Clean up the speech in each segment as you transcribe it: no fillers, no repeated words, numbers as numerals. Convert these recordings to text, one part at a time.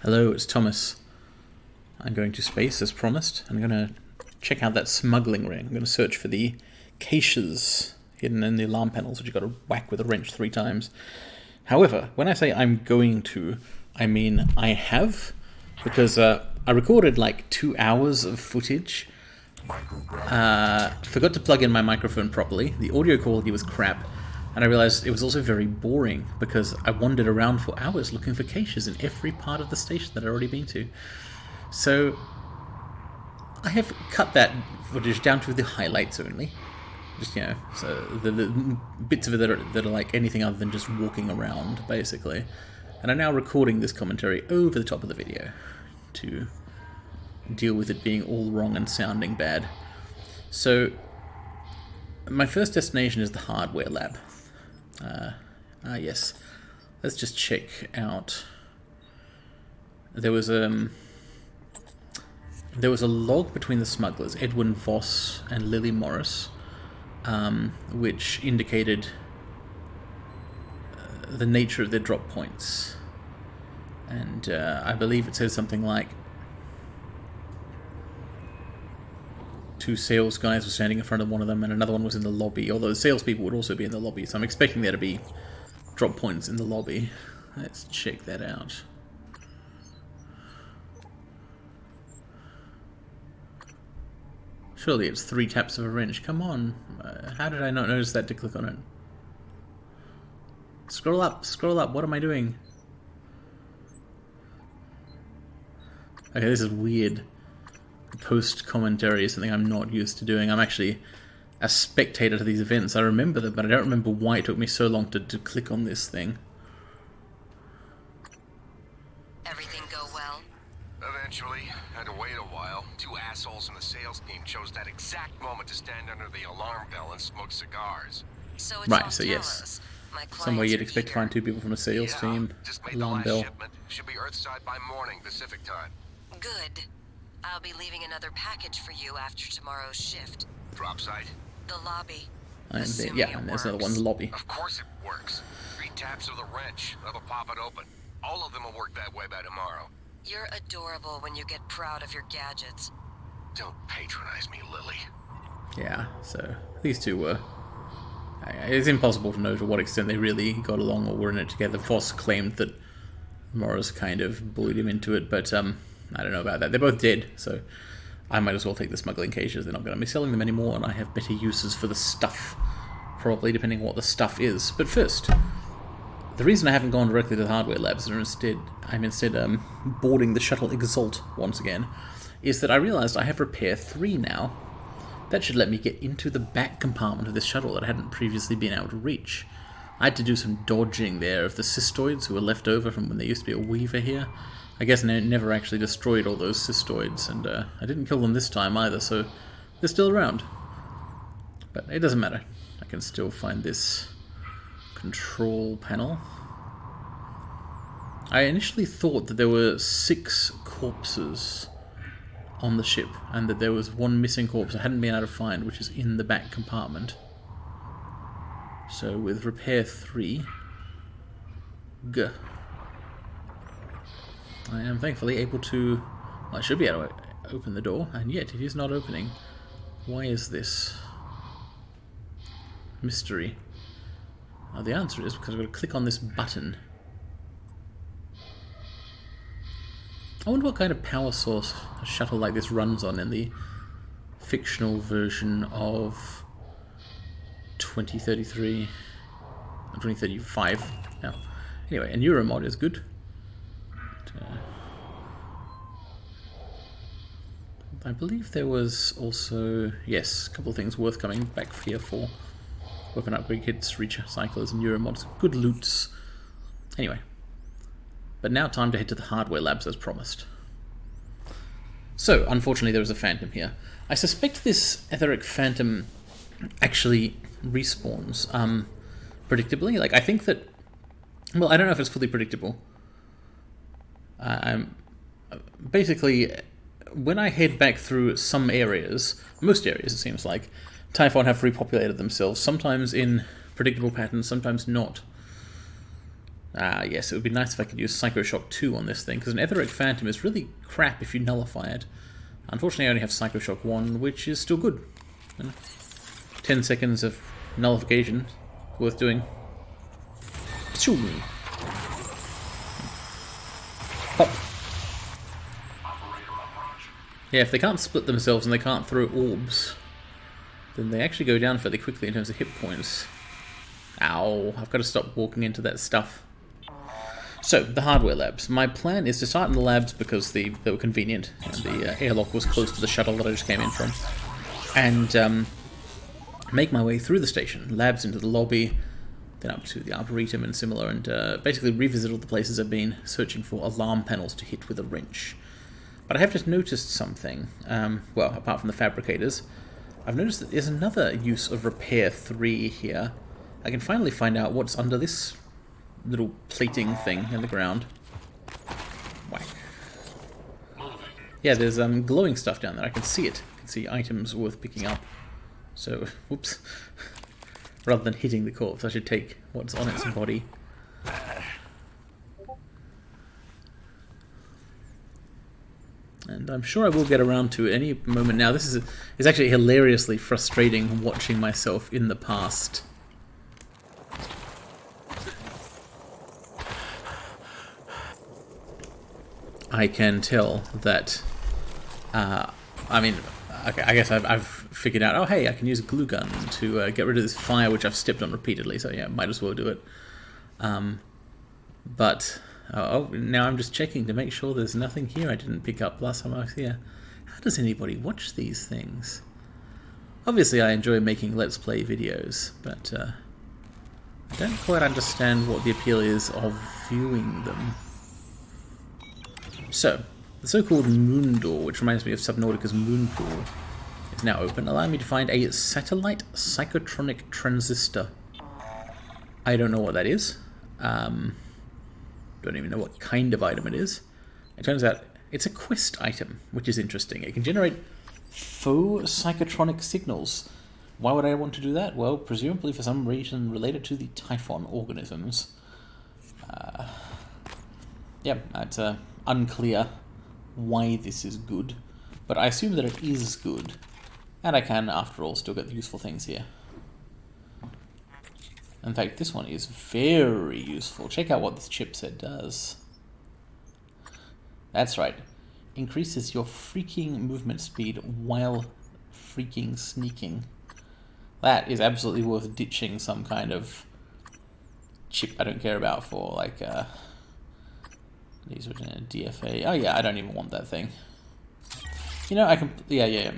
Hello, it's Thomas. I'm going to space as promised. I'm going to check out that smuggling ring. I'm going to search for the caches hidden in the alarm panels, which you've got to whack with a wrench 3 times. However, when I say I'm going to, I mean I have, because I recorded like 2 hours of footage. Forgot to plug in my microphone properly. The audio quality was crap. And I realized it was also very boring because I wandered around for hours looking for caches in every part of the station that I'd already been to. So I have cut that footage down to the highlights only. Just, you know, so the bits of it that are like anything other than just walking around, basically. And I'm now recording this commentary over the top of the video to deal with it being all wrong and sounding bad. So my first destination is the hardware lab. Yes. Let's just check out. There was a log between the smugglers, Edwin Voss and Lily Morris, which indicated the nature of their drop points. And I believe it says something like 2 sales guys were standing in front of one of them, and another one was in the lobby, although the salespeople would also be in the lobby, so I'm expecting there to be drop points in the lobby. Let's check that out. Surely it's 3 taps of a wrench. Come on. How did I not notice that to click on it? Scroll up, what am I doing? Okay, this is weird. Post-commentary is something I'm not used to doing. I'm actually a spectator to these events. I remember them, but I don't remember why it took me so long to click on this thing. Everything go well? Eventually. Had to wait a while. 2 assholes in the sales team chose that exact moment to stand under the alarm bell and smoke cigars. So it's Right, so yes. us. Somewhere you'd expect to find 2 people from a sales team. Just made Alarm the last bell. shipment. Should be Earthside by morning Pacific time. Good. I'll be leaving another package for you after tomorrow's shift. Drop site? The lobby. And Assuming yeah, it and there's another one, works. the lobby. Of course it works. 3 taps of the wrench. That'll pop it open. All of them will work that way by tomorrow. You're adorable when you get proud of your gadgets. Don't patronize me, Lily. Yeah, so these 2 were... It's impossible to know to what extent they really got along or were in it together. Voss claimed that Morris kind of bullied him into it, but I don't know about that. They're both dead, so I might as well take the smuggling cages. They're not going to be selling them anymore, and I have better uses for the stuff, probably, depending on what the stuff is. But first, the reason I haven't gone directly to the hardware labs, and I'm instead boarding the shuttle Exalt once again, is that I realized I have repair 3 now. That should let me get into the back compartment of this shuttle that I hadn't previously been able to reach. I had to do some dodging there of the cystoids who were left over from when there used to be a weaver here. I guess I never actually destroyed all those cystoids, and I didn't kill them this time either, so they're still around. But it doesn't matter. I can still find this control panel. I initially thought that there were 6 corpses on the ship, and that there was 1 missing corpse I hadn't been able to find, which is in the back compartment. So with repair 3, I am thankfully able to... Well, I should be able to open the door, and yet it is not opening. Why is this? Mystery. Well, the answer is because I've got to click on this button. I wonder what kind of power source a shuttle like this runs on in the fictional version of 2033 or 2035 now. Anyway, a neuromod is good. I believe there was also, yes, a couple of things worth coming back here for. Weapon upgrade kits, recyclers, and neuromods. Good loots. Anyway. But now time to head to the hardware labs as promised. So, unfortunately there was a phantom here. I suspect this etheric phantom actually respawns predictably. Like, I think that... Well, I don't know if it's fully predictable. Basically, when I head back through some areas, most areas it seems like, Typhon have repopulated themselves, sometimes in predictable patterns, sometimes not. Yes, it would be nice if I could use Psycho Shock 2 on this thing, because an Etheric Phantom is really crap if you nullify it. Unfortunately, I only have Psycho Shock 1, which is still good. 10 seconds of nullification, worth doing. Pop. Yeah, if they can't split themselves and they can't throw orbs, then they actually go down fairly quickly in terms of hit points. Ow, I've got to stop walking into that stuff. So, the hardware labs. My plan is to start in the labs because they were convenient, and the airlock was close to the shuttle that I just came in from, and make my way through the station, labs into the lobby, then up to the Arboretum and similar, and basically revisit all the places I've been, searching for alarm panels to hit with a wrench. But I have just noticed something, well, apart from the fabricators, I've noticed that there's another use of Repair 3 here. I can finally find out what's under this little plating thing in the ground. Whack. Yeah, there's glowing stuff down there. I can see it. I can see items worth picking up. So, whoops. Rather than hitting the corpse, I should take what's on its body. And I'm sure I will get around to it any moment now. This is actually hilariously frustrating watching myself in the past. I can tell that, I mean, okay, I guess I've figured out, oh hey, I can use a glue gun to get rid of this fire which I've stepped on repeatedly, so yeah, might as well do it. But, now I'm just checking to make sure there's nothing here I didn't pick up last time I was here. How does anybody watch these things? Obviously I enjoy making Let's Play videos, but I don't quite understand what the appeal is of viewing them. So, the so-called moon door, which reminds me of Subnautica's moon pool, is now open, allowing me to find a satellite psychotronic transistor. I don't know what that is. Don't even know what kind of item it is. It turns out it's a quest item, which is interesting. It can generate faux psychotronic signals. Why would I want to do that? Well, presumably for some reason related to the Typhon organisms. Yeah, it's unclear why this is good, but I assume that it is good, and I can, after all, still get the useful things here. In fact, this one is very useful. Check out what this chipset does. That's right. Increases your freaking movement speed while freaking sneaking. That is absolutely worth ditching some kind of chip I don't care about for, like, these are in a DFA. Oh yeah, I don't even want that thing. You know, I can... Yeah.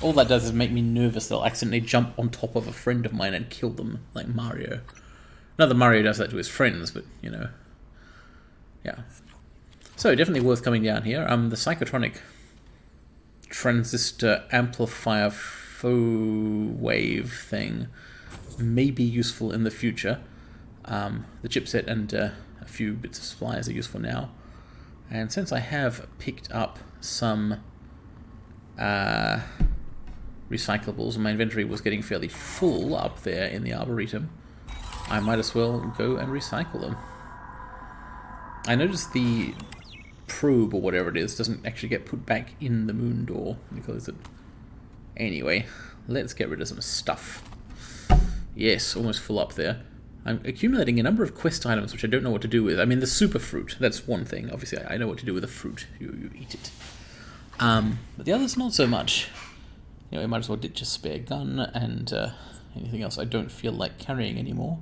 All that does is make me nervous that I'll accidentally jump on top of a friend of mine and kill them, like Mario. Not that Mario does that to his friends, but, you know. Yeah. So, definitely worth coming down here. The psychotronic transistor amplifier faux wave thing may be useful in the future. The chipset and a few bits of supplies are useful now. And since I have picked up some recyclables, and my inventory was getting fairly full up there in the Arboretum, I might as well go and recycle them. I noticed the probe, or whatever it is, doesn't actually get put back in the moon door. Let me close it. Anyway, let's get rid of some stuff. Yes, almost full up there. I'm accumulating a number of quest items which I don't know what to do with. I mean, the super fruit, that's one thing. Obviously, I know what to do with a fruit. You eat it. But the others, not so much. You know, I might as well ditch a spare gun and anything else I don't feel like carrying anymore.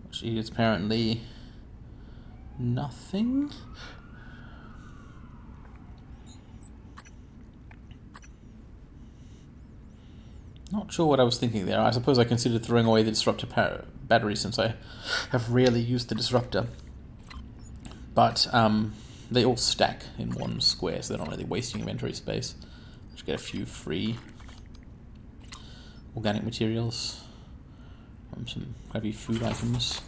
Which is apparently nothing. Not sure what I was thinking there. I suppose I considered throwing away the disruptor battery since I have rarely used the disruptor. But they all stack in one square, so they're not really wasting inventory space. I should get a few free organic materials from some crappy food items.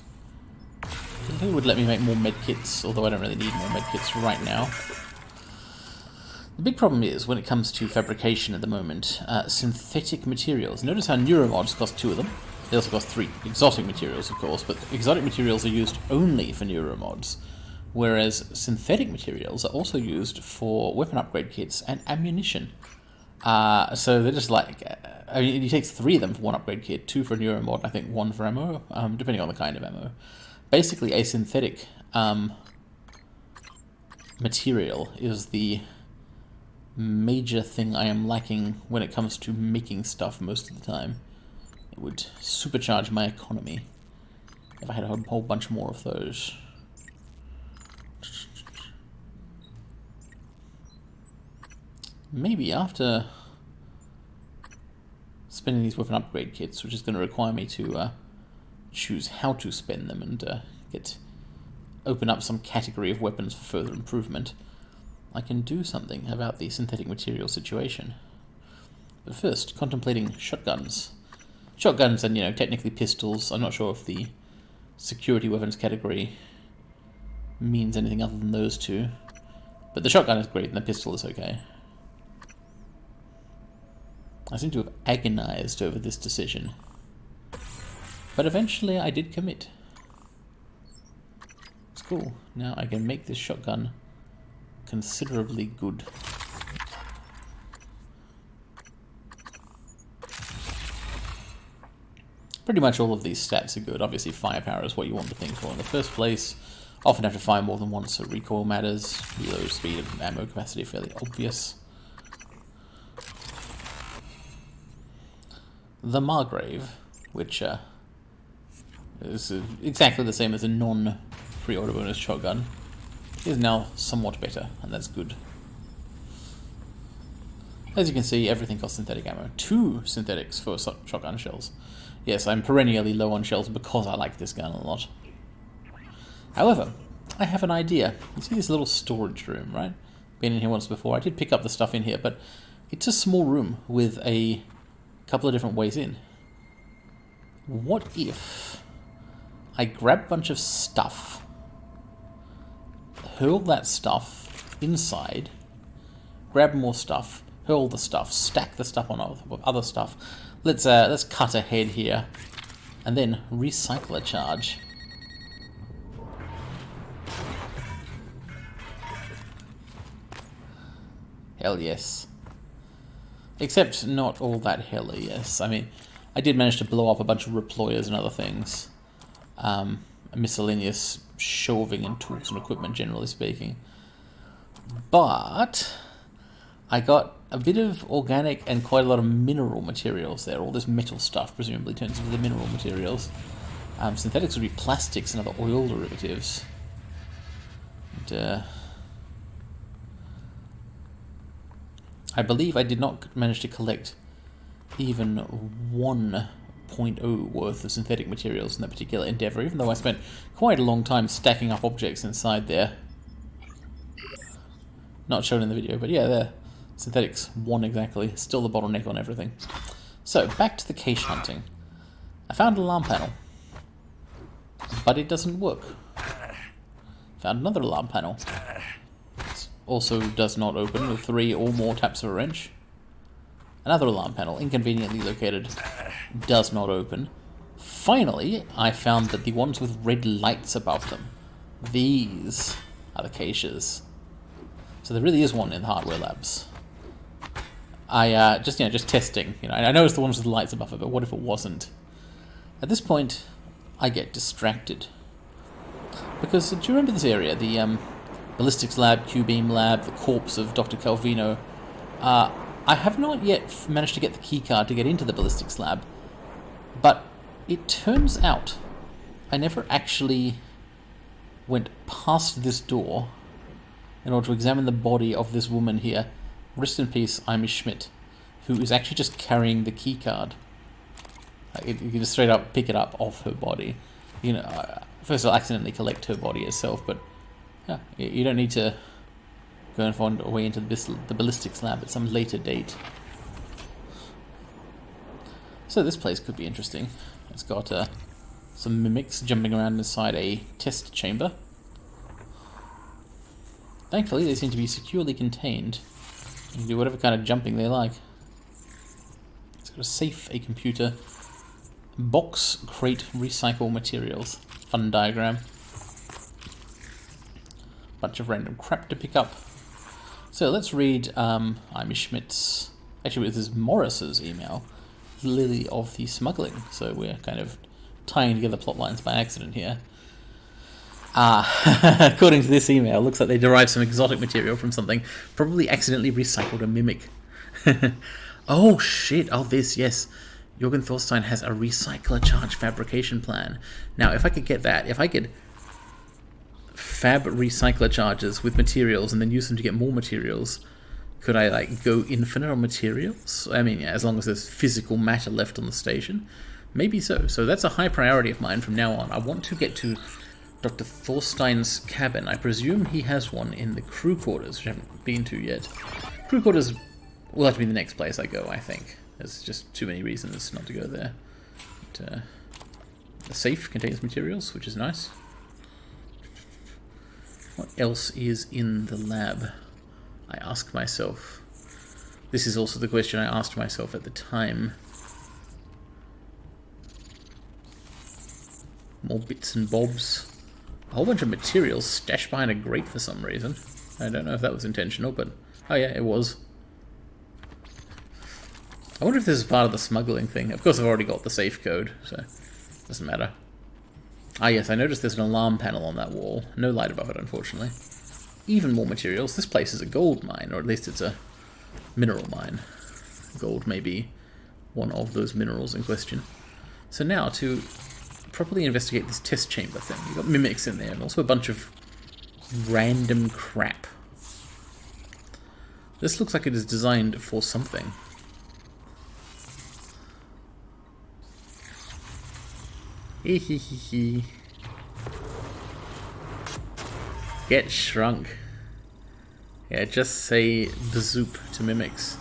They would let me make more medkits, although I don't really need more medkits right now. The big problem is, when it comes to fabrication at the moment, synthetic materials. Notice how neuromods cost 2 of them. They also cost 3 exotic materials, of course, but exotic materials are used only for neuromods, whereas synthetic materials are also used for weapon upgrade kits and ammunition. So they're just like, I mean, it takes 3 of them for 1 upgrade kit, 2 for a neuromod, I think 1 for ammo, depending on the kind of ammo. Basically, a synthetic material is the major thing I am lacking when it comes to making stuff most of the time. It would supercharge my economy if I had a whole bunch more of those. Maybe after spending these weapon upgrade kits, which is going to require me to choose how to spend them and open up some category of weapons for further improvement, I can do something about the synthetic material situation. But first, contemplating shotguns. Shotguns and, technically pistols. I'm not sure if the security weapons category means anything other than those two. But the shotgun is great and the pistol is okay. I seem to have agonized over this decision. But eventually I did commit. It's cool. Now I can make this shotgun considerably good. Pretty much all of these stats are good. Obviously firepower is what you want the thing for in the first place. Often have to fire more than once, so recoil matters. Reload speed and ammo capacity are fairly obvious. The Margrave, which is exactly the same as a non-pre-order bonus shotgun, is now somewhat better, and that's good. As you can see, everything costs synthetic ammo. 2 synthetics for shotgun shells. Yes, I'm perennially low on shells because I like this gun a lot. However, I have an idea. You see this little storage room, right? Been in here once before. I did pick up the stuff in here, but it's a small room with a couple of different ways in. What if I grab a bunch of stuff, hurl that stuff inside, grab more stuff, hurl the stuff, stack the stuff on other stuff. Let's cut ahead here, and then recycle a charge. Hell yes. Except not all that hella yes. I mean, I did manage to blow up a bunch of reployers and other things. Miscellaneous shelving and tools and equipment, generally speaking. But I got a bit of organic and quite a lot of mineral materials there. All this metal stuff presumably turns into the mineral materials. Synthetics would be plastics and other oil derivatives. And, I believe I did not manage to collect even 1.0 worth of synthetic materials in that particular endeavour, even though I spent quite a long time stacking up objects inside there. Not shown in the video, but yeah, there. Synthetics, 1 exactly. Still the bottleneck on everything. So, back to the cache hunting. I found an alarm panel, but it doesn't work. Found another alarm panel. This also does not open with 3 or more taps of a wrench. Another alarm panel, inconveniently located, does not open. Finally, I found that the ones with red lights above them, these are the caches. So there really is one in the hardware labs. I just testing. I know it's the ones with the lights above it, but what if it wasn't? At this point, I get distracted because do you remember this area? The ballistics lab, Q-beam lab, the corpse of Dr. Calvino. I have not yet managed to get the keycard to get into the ballistics lab, but it turns out I never actually went past this door in order to examine the body of this woman here. Rest in peace, Amy Schmidt, who is actually just carrying the keycard. You can just straight up pick it up off her body. First I'll accidentally collect her body itself, but yeah, you don't need to go and find a way into the ballistics lab at some later date. So this place could be interesting. It's got some mimics jumping around inside a test chamber. Thankfully, they seem to be securely contained. You can do whatever kind of jumping they like. It's got a safe, a computer, Box crate recycle materials. Fun diagram. Bunch of random crap to pick up. So let's read Amy Schmidt's... Actually, this is Morris's email. Lily of the Smuggling. So we're kind of tying together plot lines by accident here. According to this email, looks like they derived some exotic material from something, probably accidentally recycled a mimic. Oh shit, oh this, yes. Jorgen Thorstein has a recycler charge fabrication plan. Now, if I could get that, if I could fab recycler charges with materials and then use them to get more materials, could I like go infinite on materials? I mean, yeah, as long as there's physical matter left on the station. Maybe so. So that's a high priority of mine from now on. I want to get to Dr. Thorstein's cabin. I presume he has one in the crew quarters, which I haven't been to yet. Crew quarters will have to be the next place I go, I think. There's just too many reasons not to go there. But, the safe contains materials, which is nice. What else is in the lab? I ask myself. This is also the question I asked myself at the time. More bits and bobs. A whole bunch of materials stashed behind a grate for some reason. I don't know if that was intentional, but... Oh yeah, it was. I wonder if this is part of the smuggling thing. Of course I've already got the safe code, so... it doesn't matter. Ah yes, I noticed there's an alarm panel on that wall. No light above it, unfortunately. Even more materials. This place is a gold mine, or at least it's a mineral mine. Gold may be one of those minerals in question. So now, to properly investigate this test chamber thing. You've got mimics in there, and also a bunch of random crap. This looks like it is designed for something. Hehehehe. Get shrunk. Yeah, just say the zoop to mimics.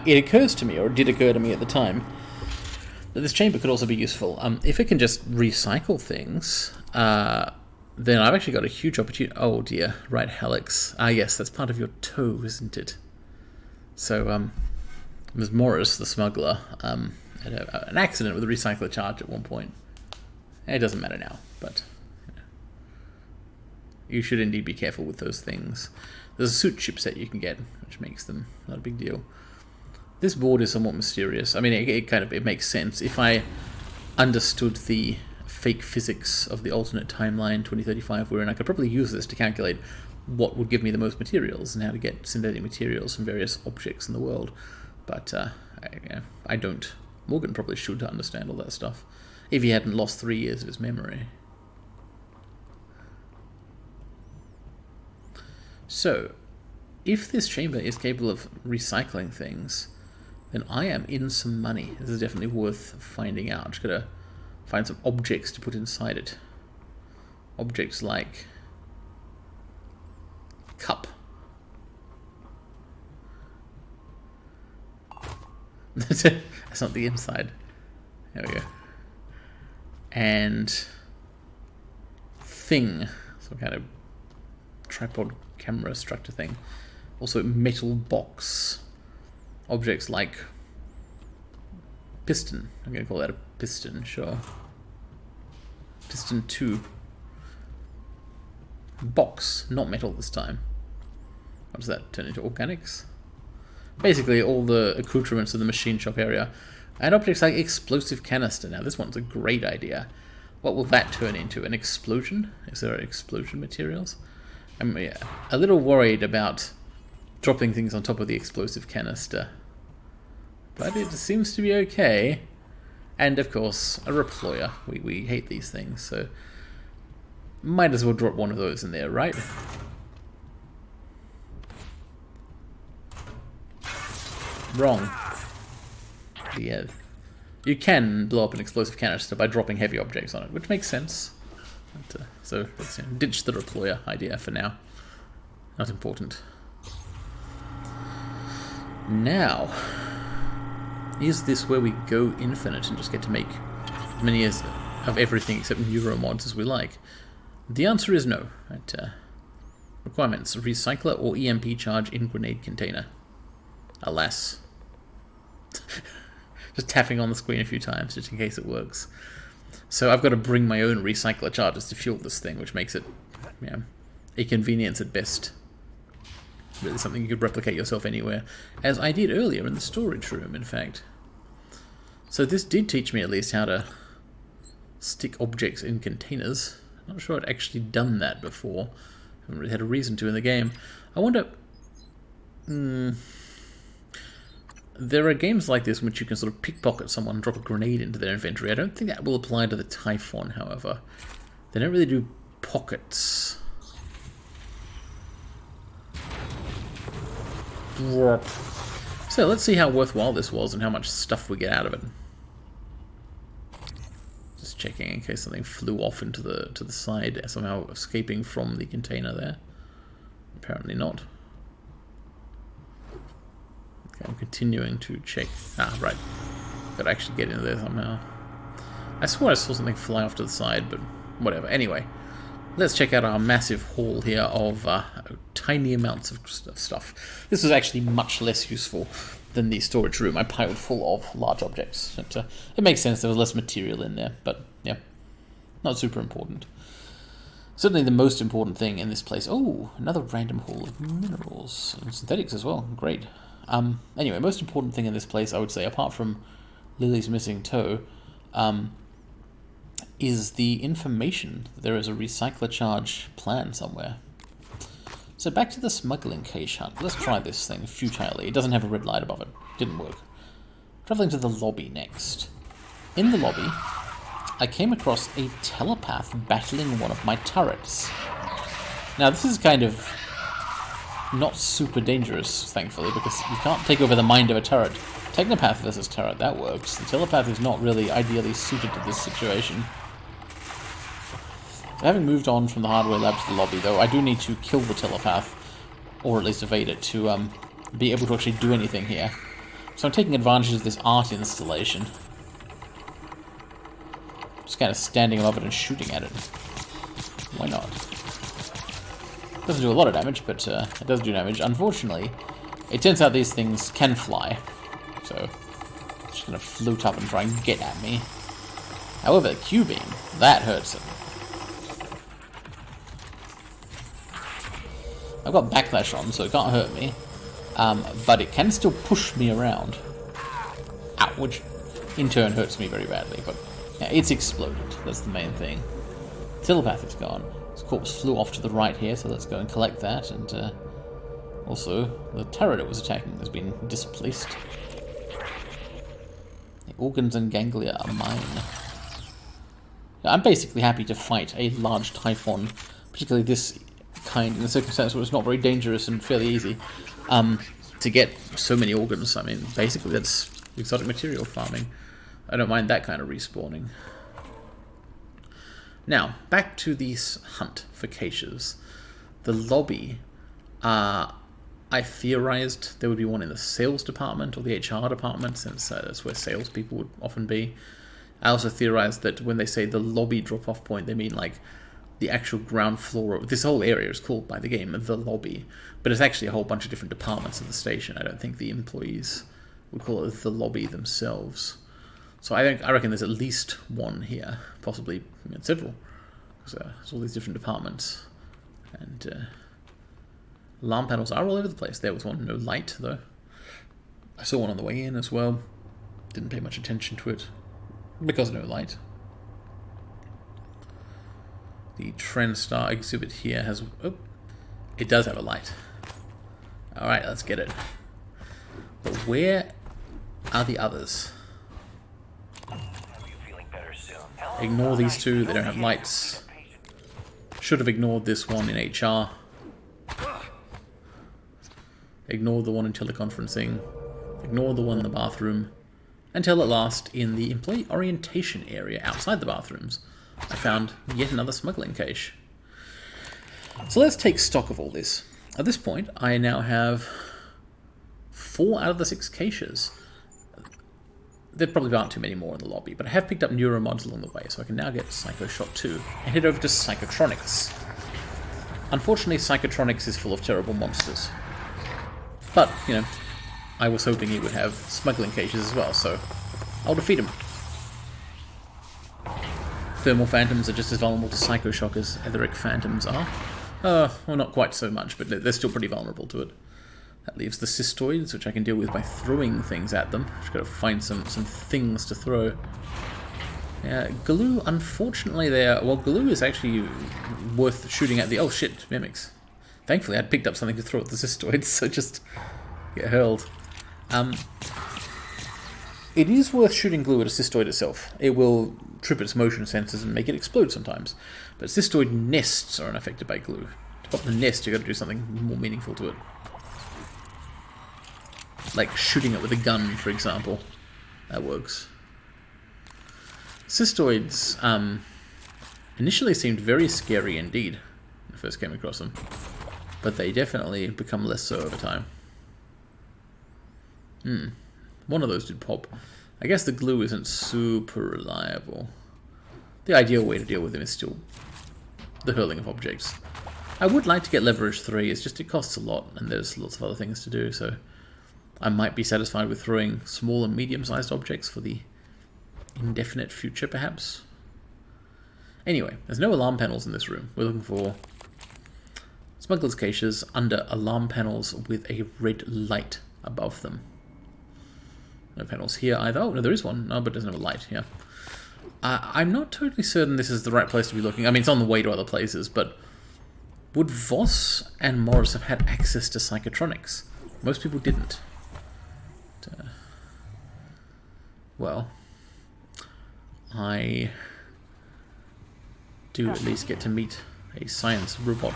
It occurs to me, or it did occur to me at the time, that this chamber could also be useful. If it can just recycle things, then I've actually got a huge opportunity. Oh dear, right, Hallex. Ah yes, that's part of your toe, isn't it? So, Ms. Morris, the smuggler, had an accident with a recycler charge at one point. It doesn't matter now, but you should indeed be careful with those things. There's a suit chipset you can get, which makes them not a big deal. This board is somewhat mysterious. I mean, it makes sense. If I understood the fake physics of the alternate timeline 2035 we're in, I could probably use this to calculate what would give me the most materials and how to get synthetic materials from various objects in the world. But I don't. Morgan probably should understand all that stuff, if he hadn't lost 3 years of his memory. So, if this chamber is capable of recycling things, then I am in some money. This is definitely worth finding out. Just gotta find some objects to put inside it. Objects like cup. That's not the inside. There we go. And thing, some kind of tripod camera structure thing. Also metal box. Objects like piston. I'm going to call that a piston, sure. Piston 2. Box, not metal this time. What does that turn into? Organics? Basically all the accoutrements of the machine shop area. And objects like explosive canister. Now this one's a great idea. What will that turn into? An explosion? Is there explosion materials? I'm a little worried about dropping things on top of the explosive canister. But it seems to be okay. And of course, a reployer. We hate these things, so might as well drop one of those in there, right? Wrong. Yeah. You can blow up an explosive canister by dropping heavy objects on it, which makes sense. But, so let's ditch the reployer idea for now. Not important. Now, is this where we go infinite and just get to make as many as of everything except neuromods as we like? The answer is no. Requirements: recycler or EMP charge in grenade container. Alas. Just tapping on the screen a few times, just in case it works. So I've got to bring my own recycler charges to fuel this thing, which makes it, a convenience at best. Really something you could replicate yourself anywhere, as I did earlier in the storage room, in fact. So this did teach me at least how to stick objects in containers. Not sure I'd actually done that before. Haven't really had a reason to in the game. I wonder... There are games like this in which you can sort of pickpocket someone and drop a grenade into their inventory. I don't think that will apply to the Typhon, however. They don't really do pockets. So let's see how worthwhile this was and how much stuff we get out of it. Just checking in case something flew off into the side, somehow escaping from the container there. Apparently not. Okay, I'm continuing to check. Ah, right. Gotta actually get into there somehow. I swore I saw something fly off to the side, but whatever. Anyway, let's check out our massive haul here of tiny amounts of stuff. This was actually much less useful than the storage room I piled full of large objects. It makes sense, there was less material in there, but yeah, not super important. Certainly the most important thing in this place... Oh, another random haul of minerals. And synthetics as well, great. Anyway, most important thing in this place, I would say, apart from Lily's missing toe, is the information that there is a recycler charge plan somewhere. So back to the smuggling cache hunt. Let's try this thing futilely. It doesn't have a red light above it. Didn't work. Traveling to the lobby next. In the lobby, I came across a telepath battling one of my turrets. Now this is kind of not super dangerous, thankfully, because you can't take over the mind of a turret. Technopath versus turret, that works. The telepath is not really ideally suited to this situation. So having moved on from the hardware lab to the lobby, though, I do need to kill the telepath, or at least evade it, to be able to actually do anything here. So I'm taking advantage of this art installation. Just kind of standing above it and shooting at it. Why not? Doesn't do a lot of damage, but it does do damage. Unfortunately, it turns out these things can fly. So, it's just going to float up and try and get at me. However, the Q-beam, that hurts it. I've got backlash on, so it can't hurt me. But it can still push me around. Ow, which in turn hurts me very badly. But yeah, it's exploded. That's the main thing. Telepath is gone. His corpse flew off to the right here, so let's go and collect that. And also, the turret it was attacking has been displaced. The organs and ganglia are mine. I'm basically happy to fight a large Typhon, particularly this kind, in the circumstance where it's not very dangerous and fairly easy, to get so many organs. I mean, basically that's exotic material farming. I don't mind that kind of respawning. Now, back to this hunt for caches. The lobby, I theorized there would be one in the sales department or the HR department, since that's where salespeople would often be. I also theorized that when they say the lobby drop-off point, they mean like the actual ground floor of this whole area is called by the game the lobby, but it's actually a whole bunch of different departments of the station. I don't think the employees would call it the lobby themselves. So I reckon there's at least one here, possibly several, because there's all these different departments, and alarm panels are all over the place. There was one, no light though. I saw one on the way in as well. Didn't pay much attention to it because no light. The TrendStar exhibit here has... Oh, it does have a light. Alright, let's get it. But where are the others? Ignore these two, they don't have lights. Should have ignored this one in HR. Ignore the one in teleconferencing. Ignore the one in the bathroom. Until at last, in the employee orientation area outside the bathrooms, I found yet another smuggling cache. So let's take stock of all this. At this point, I now have 4 out of the 6 caches. There probably aren't too many more in the lobby, but I have picked up neuromods along the way, so I can now get Psycho Shot 2 and head over to Psychotronics. Unfortunately, Psychotronics is full of terrible monsters. But, I was hoping he would have smuggling caches as well, so I'll defeat him. Thermal phantoms are just as vulnerable to psychoshock as etheric phantoms are. Well, not quite so much, but they're still pretty vulnerable to it. That leaves the cystoids, which I can deal with by throwing things at them. Just gotta find some things to throw. Yeah, glue, unfortunately there... Well, glue is actually worth shooting at the... Oh shit, mimics. Thankfully I'd picked up something to throw at the cystoids, so just get hurled. It is worth shooting glue at a cystoid itself. It will trip its motion sensors and make it explode sometimes. But cystoid nests are unaffected by glue. To pop the nest, you've got to do something more meaningful to it. Like shooting it with a gun, for example. That works. Cystoids initially seemed very scary indeed when I first came across them. But they definitely become less so over time. One of those did pop. I guess the glue isn't super reliable. The ideal way to deal with them is still the hurling of objects. I would like to get leverage 3, it's just it costs a lot and there's lots of other things to do, so I might be satisfied with throwing small and medium-sized objects for the indefinite future, perhaps. Anyway, there's no alarm panels in this room. We're looking for smugglers' caches under alarm panels with a red light above them. No panels here either. Oh, no, there is one. No, but it doesn't have a light, yeah. I'm not totally certain this is the right place to be looking. I mean, it's on the way to other places, but would Voss and Morris have had access to psychotronics? Most people didn't. Well, I do at least get to meet a science robot.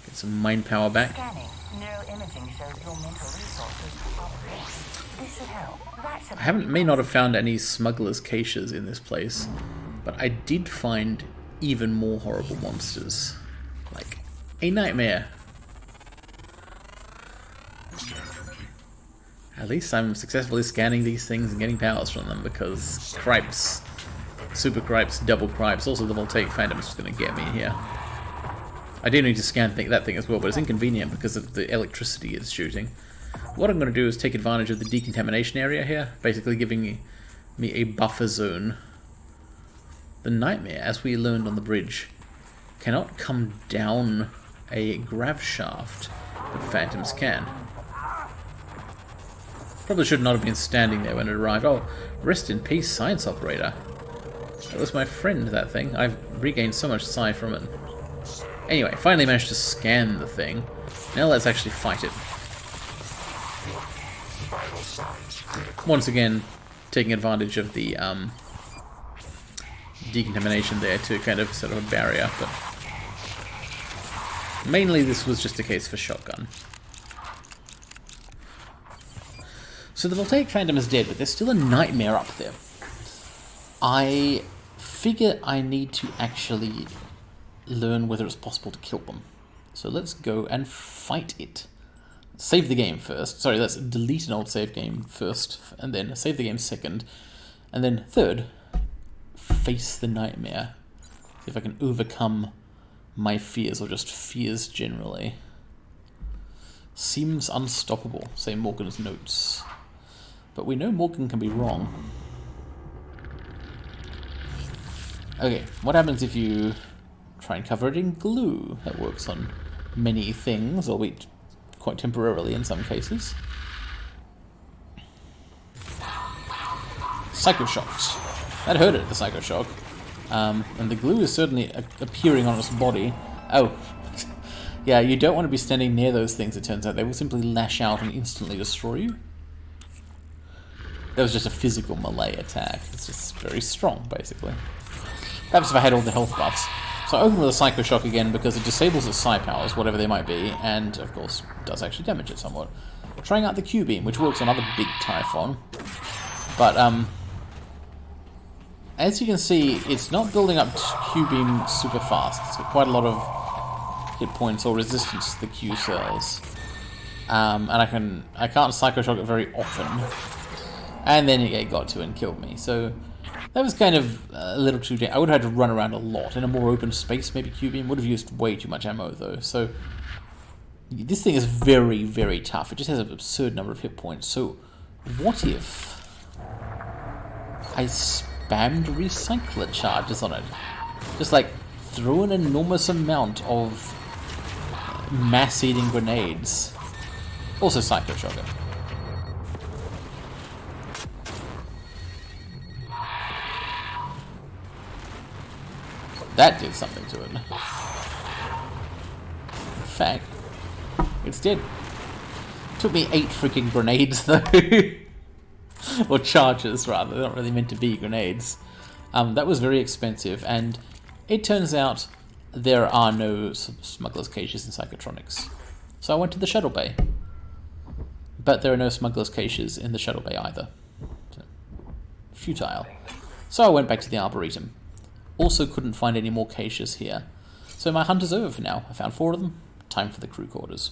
Get some mind power back. Scanning. Neuroimaging shows your mental resources are This should help. I may not have found any smugglers' caches in this place, but I did find even more horrible monsters. Like a nightmare. At least I'm successfully scanning these things and getting powers from them, because cripes, super cripes, double cripes, also the voltaic phantom is just going to get me here. I do need to scan that thing as well, but it's inconvenient because of the electricity it's shooting. What I'm going to do is take advantage of the decontamination area here, basically giving me a buffer zone. The nightmare, as we learned on the bridge, cannot come down a grav shaft, but phantoms can. Probably should not have been standing there when it arrived. Oh, rest in peace, science operator. That was my friend, that thing. I've regained so much psi from it. Anyway, finally managed to scan the thing. Now let's actually fight it. Once again, taking advantage of the decontamination there to kind of set up a barrier, but mainly this was just a case for shotgun. So the voltaic phantom is dead, but there's still a nightmare up there. I figure I need to actually learn whether it's possible to kill them. So let's go and fight it. Save the game first. Sorry, let's delete an old save game first, and then save the game second, and then third, face the nightmare. See if I can overcome my fears, or just fears generally. Seems unstoppable, say Morgan's notes. But we know Morgan can be wrong. Okay, what happens if you try and cover it in glue? That works on many things, albeit quite temporarily in some cases. Psychoshocked. That hurt it, the psychoshock. And the glue is certainly appearing on its body. Oh, yeah, you don't want to be standing near those things, it turns out. They will simply lash out and instantly destroy you. That was just a physical melee attack. It's just very strong, basically. Perhaps if I had all the health buffs. So I open with a Psychoshock again because it disables its psi powers, whatever they might be, and of course does actually damage it somewhat. Trying out the Q-beam, which works on other big Typhon. But as you can see, it's not building up Q-beam super fast. It's got quite a lot of hit points or resistance to the Q cells. And I can't Psychoshock it very often. And then it got to and killed me. So that was kind of a little too... I would have had to run around a lot. In a more open space, maybe Q-beam would have used way too much ammo, though. So This thing is very, very tough. It just has an absurd number of hit points. So, what if I spammed recycler charges on it? Just like throw an enormous amount of mass-eating grenades. Also Psycho Shocker. That did something to it. In fact, it's dead. Took me 8 freaking grenades though. Or charges rather, they're not really meant to be grenades. That was very expensive, and it turns out there are no smugglers' caches in Psychotronics. So I went to the shuttle bay. But there are no smugglers' caches in the shuttle bay either. So, futile. So I went back to the Arboretum. Also couldn't find any more caches here. So my hunt is over for now. I found 4 of them. Time for the crew quarters.